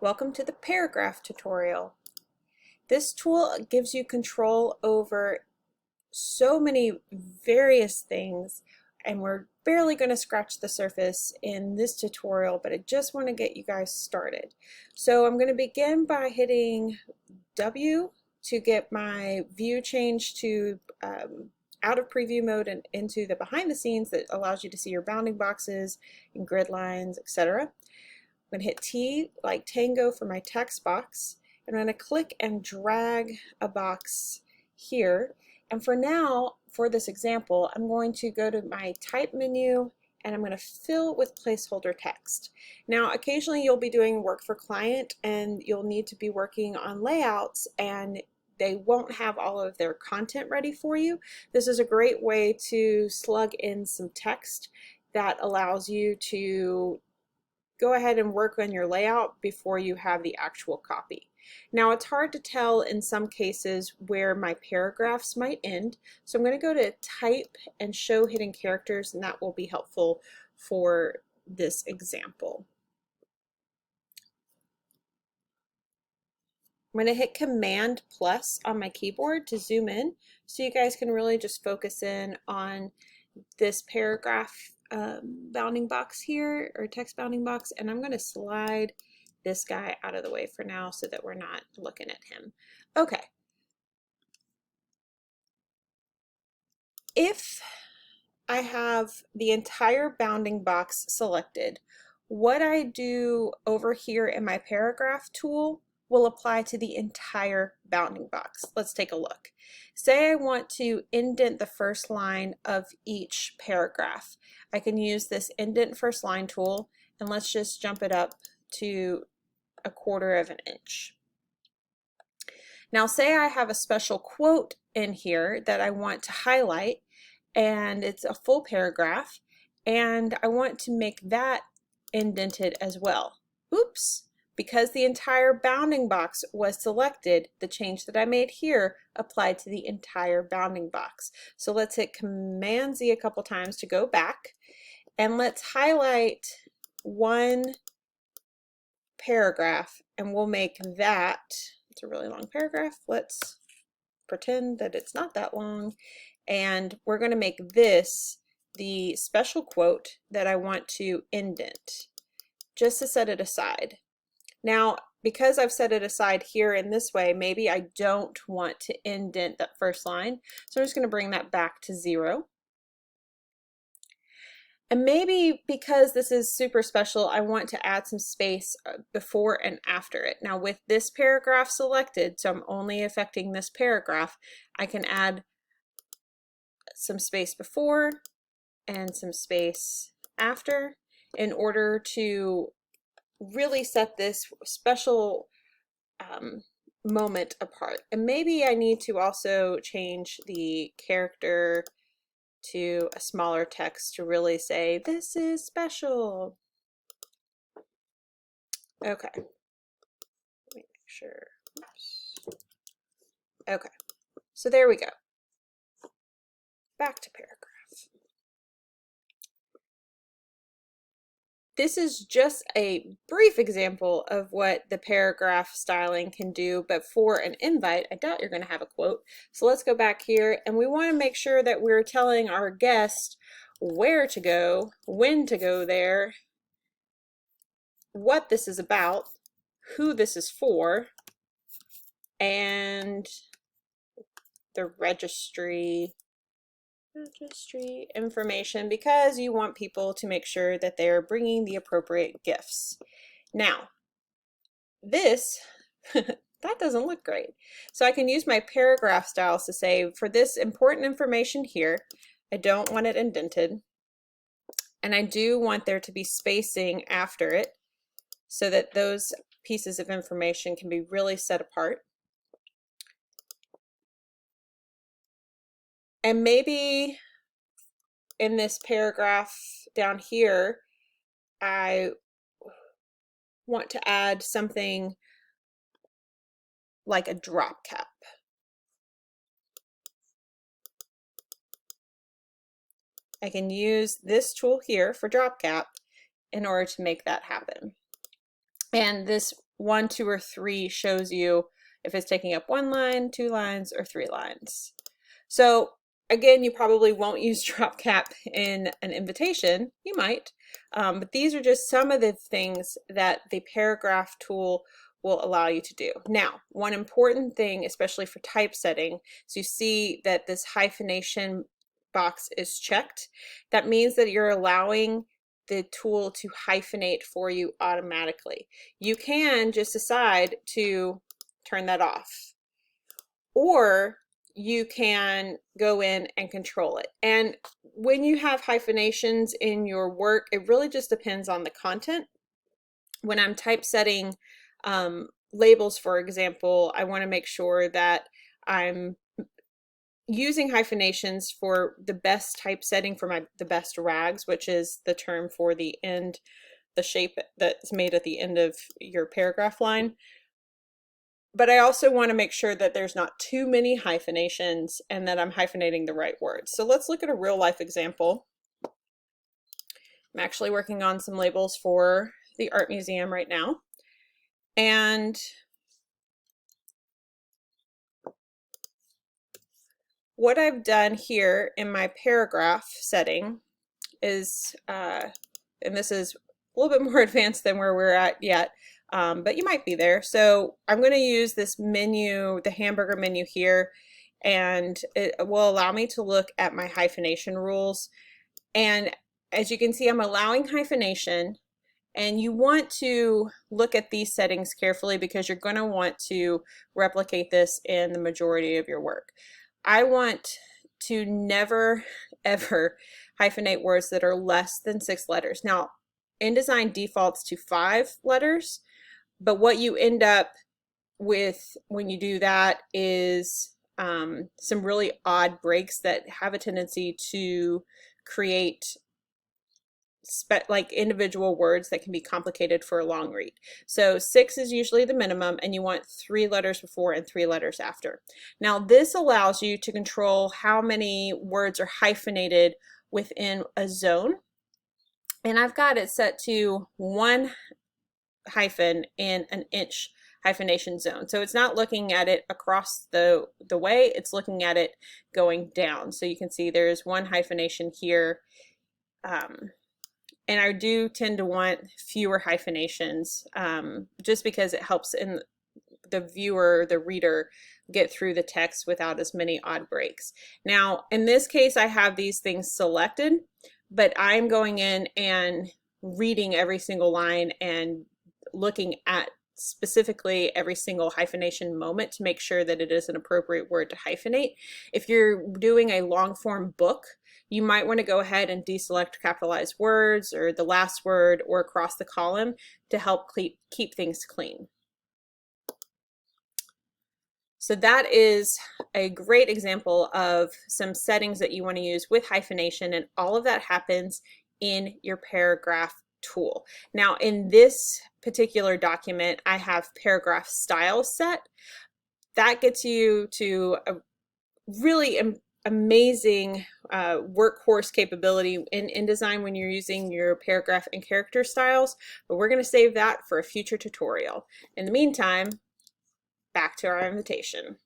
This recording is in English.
Welcome to the paragraph tutorial. This tool gives you control over so many various things, and we're barely going to scratch the surface in this tutorial, but I just want to get you guys started. So I'm going to begin by hitting W to get my view changed to out of preview mode and into the behind the scenes that allows you to see your bounding boxes and grid lines, etc. I'm going to hit T like Tango for my text box, and I'm going to click and drag a box here. And for now, for this example, I'm going to go to my type menu and I'm going to fill with placeholder text. Now, occasionally you'll be doing work for client and you'll need to be working on layouts and they won't have all of their content ready for you. This is a great way to slug in some text that allows you to go ahead and work on your layout before you have the actual copy. Now, it's hard to tell in some cases where my paragraphs might end, so I'm going to go to type and show hidden characters, and that will be helpful for this example. I'm going to hit Command plus on my keyboard to zoom in so you guys can really just focus in on this paragraph bounding box here, or text bounding box, and I'm going to slide this guy out of the way for now so that we're not looking at him. Okay. If I have the entire bounding box selected, what I do over here in my paragraph tool will apply to the entire bounding box. Let's take a look. Say I want to indent the first line of each paragraph. I can use this indent first line tool, and let's just jump it up to 1/4 of an inch. Now say I have a special quote in here that I want to highlight, and it's a full paragraph, and I want to make that indented as well. Oops! Because the entire bounding box was selected, the change that I made here applied to the entire bounding box. So let's hit Command Z a couple times to go back, and let's highlight one paragraph, and we'll make that, it's a really long paragraph, let's pretend that it's not that long, and we're going to make this the special quote that I want to indent, just to set it aside. Now, because I've set it aside here in this way, maybe I don't want to indent that first line, so I'm just going to bring that back to 0. And maybe because this is super special, I want to add some space before and after it. Now, with this paragraph selected, so I'm only affecting this paragraph, I can add some space before and some space after in order to really set this special moment apart. And maybe I need to also change the character to a smaller text to really say this is special. Okay, let me make sure. Oops. Okay, so there we go. Back to paragraph. This is just a brief example of what the paragraph styling can do, but for an invite, I doubt you're going to have a quote. So let's go back here, and we want to make sure that we're telling our guest where to go, when to go there, what this is about, who this is for, and the registry information, because you want people to make sure that they're bringing the appropriate gifts. Now, this, that doesn't look great. So I can use my paragraph styles to say, for this important information here, I don't want it indented, and I do want there to be spacing after it so that those pieces of information can be really set apart. And maybe in this paragraph down here, I want to add something like a drop cap. I can use this tool here for drop cap in order to make that happen. And this 1, 2, or 3 shows you if it's taking up 1 line, 2 lines, or 3 lines. So again, you probably won't use drop cap in an invitation. You might, but these are just some of the things that the paragraph tool will allow you to do. Now, one important thing, especially for typesetting, is you see that this hyphenation box is checked. That means that you're allowing the tool to hyphenate for you automatically. You can just decide to turn that off, or you can go in and control it. And when you have hyphenations in your work, it really just depends on the content. When I'm typesetting labels, for example, I want to make sure that I'm using hyphenations for the best typesetting for the best rags, which is the term for the end, the shape that's made at the end of your paragraph line. But I also want to make sure that there's not too many hyphenations and that I'm hyphenating the right words. So let's look at a real life example. I'm actually working on some labels for the art museum right now. And what I've done here in my paragraph setting is, and this is a little bit more advanced than where we're at yet, but you might be there. So I'm going to use this menu, the hamburger menu here, and it will allow me to look at my hyphenation rules. And as you can see, I'm allowing hyphenation, and you want to look at these settings carefully because you're going to want to replicate this in the majority of your work. I want to never ever hyphenate words that are less than 6 letters. Now, InDesign defaults to 5 letters, but what you end up with when you do that is some really odd breaks that have a tendency to create like individual words that can be complicated for a long read. So 6 is usually the minimum, and you want 3 letters before and 3 letters after. Now this allows you to control how many words are hyphenated within a zone, and I've got it set to 1 hyphen in an inch hyphenation zone. So it's not looking at it across the way, it's looking at it going down. So you can see there's 1 hyphenation here. And I do tend to want fewer hyphenations just because it helps in the viewer, the reader, get through the text without as many odd breaks. Now, in this case, I have these things selected, but I'm going in and reading every single line and looking at specifically every single hyphenation moment to make sure that it is an appropriate word to hyphenate. If you're doing a long form book, you might want to go ahead and deselect capitalized words or the last word or across the column to help keep things clean. So that is a great example of some settings that you want to use with hyphenation, and all of that happens in your paragraph tool. Now in this particular document, I have paragraph style set. That gets you to a really amazing workhorse capability in InDesign when you're using your paragraph and character styles, but we're going to save that for a future tutorial. In the meantime, back to our invitation.